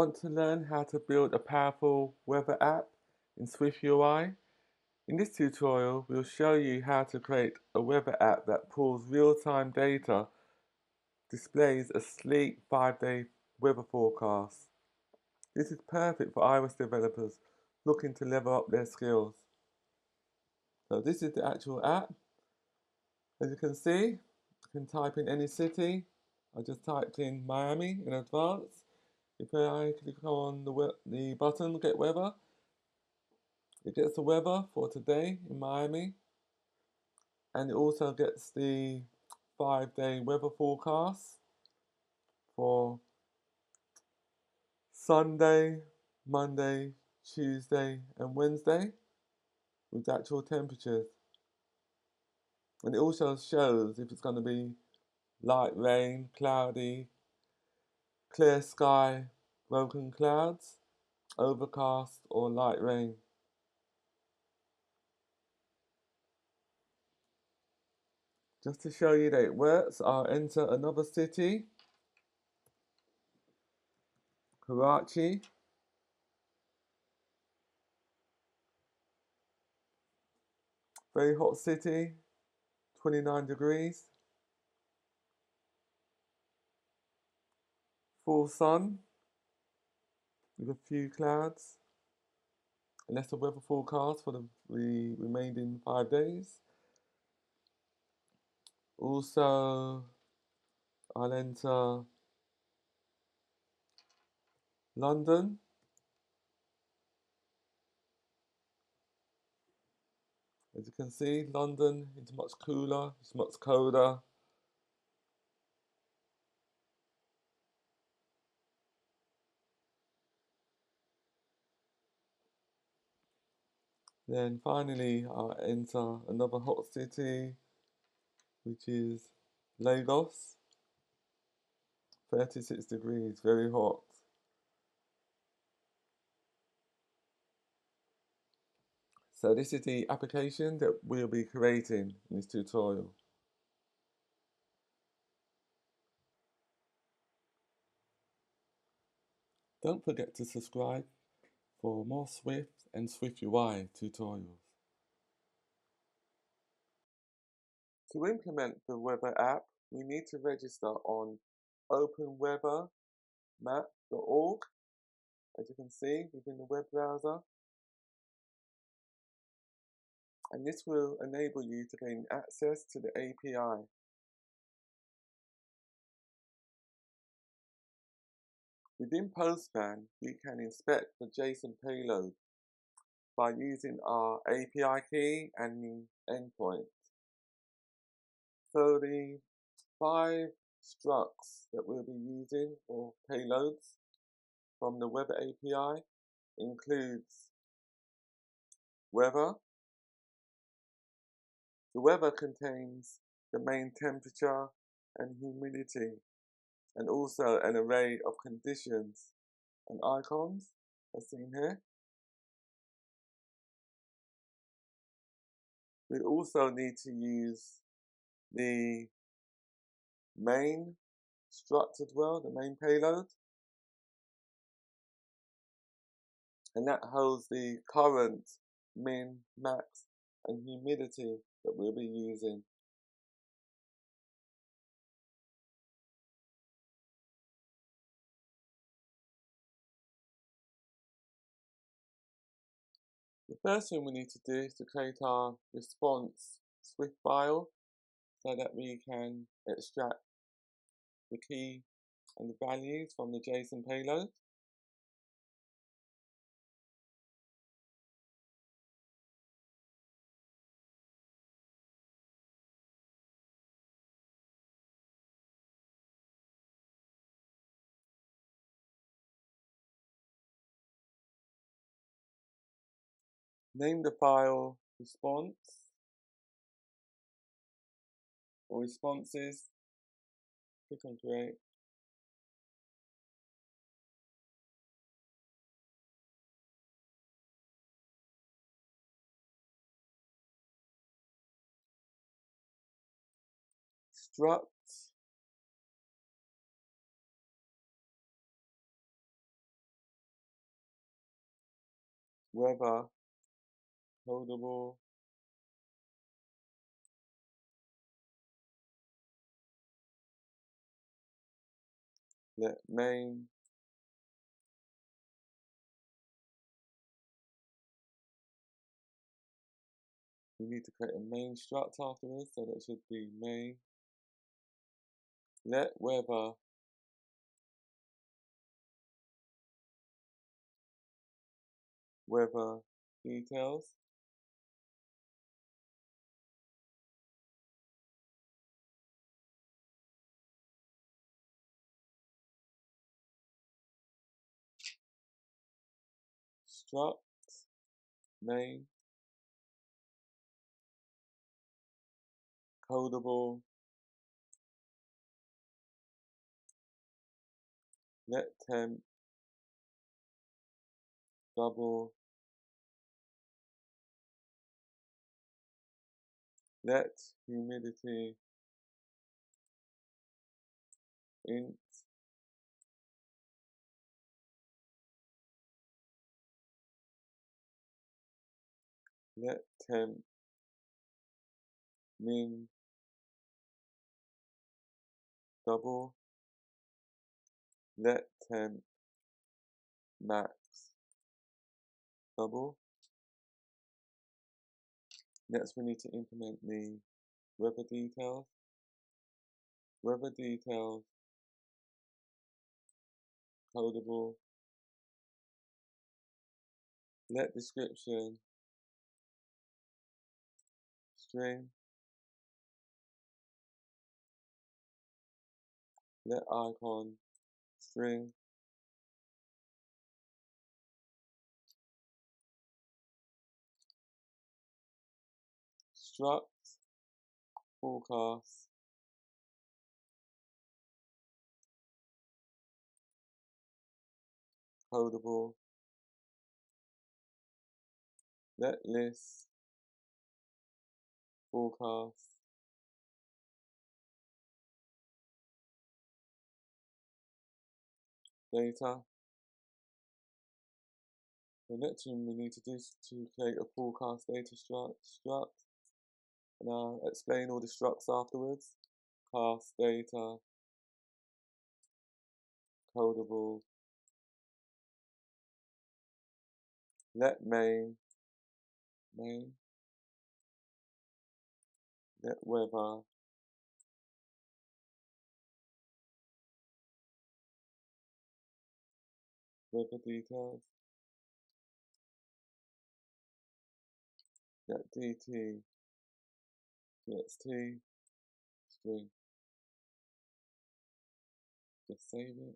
Want to learn how to build a powerful weather app in SwiftUI? In this tutorial, we'll show you how to create a weather app that pulls real-time data, displays a sleek 5-day weather forecast. This is perfect for iOS developers looking to level up their skills. So this is the actual app. As you can see, you can type in any city. I just typed in Miami in advance. If I click on the button, Get Weather, it gets the weather for today in Miami, and it also gets the 5-day weather forecast for Sunday, Monday, Tuesday, and Wednesday with actual temperatures. And it also shows if it's going to be light rain, cloudy, clear sky, broken clouds, overcast, or light rain. Just to show you that it works, I'll enter another city, Karachi. Very hot city, 29 degrees. Full sun with a few clouds. And that's the weather forecast for the remaining 5 days. Also, I'll enter London. As you can see, London is much cooler, it's much colder. Then finally, I'll enter another hot city, which is Lagos. 36 degrees, very hot. So this is the application that we'll be creating in this tutorial. Don't forget to subscribe for more Swift and SwiftUI tutorials. To implement the weather app, we need to register on OpenWeatherMap.org, as you can see within the web browser. And this will enable you to gain access to the API. Within Postman, we can inspect the JSON payload by using our API key and the endpoint. So the 5 structs that we'll be using, or payloads, from the Weather API includes weather. The weather contains the main temperature and humidity, and also an array of conditions and icons as seen here. We also need to use the main struct as well, the main payload, and that holds the current, min, max, and humidity that we'll be using. The first thing we need to do is to create our response Swift file so that we can extract the key and the values from the JSON payload. Name the file response or responses. Click on create. Struct weather codable, let main we need to create a main struct afterwards, so that should be main. Let weather details. Struct main codable, let temp double, let humidity int, let temp min double, let temp max double. Next we need to implement the weather details. Weather details codable, let description string, let icon string, struct forecast, codable, let list forecast, data. The next thing we need to do is to create a forecast data struct. And I'll explain all the structs afterwards. Cast data, codable, let main, let weather details, let dt txt string. Just save it.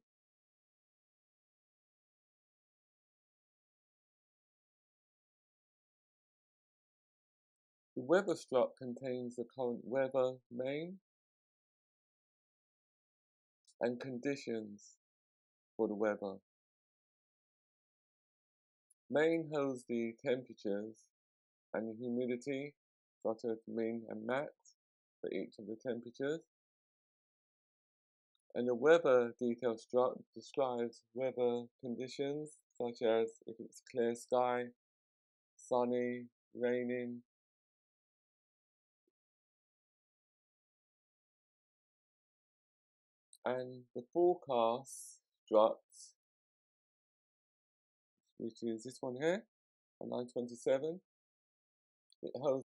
The weather struct contains the current weather main and conditions for the weather. Main holds the temperatures and the humidity, such as min and max, for each of the temperatures. And the weather detail struct describes weather conditions, such as if it's clear sky, sunny, raining. And the forecast struct, which is this one here, on line 27, it holds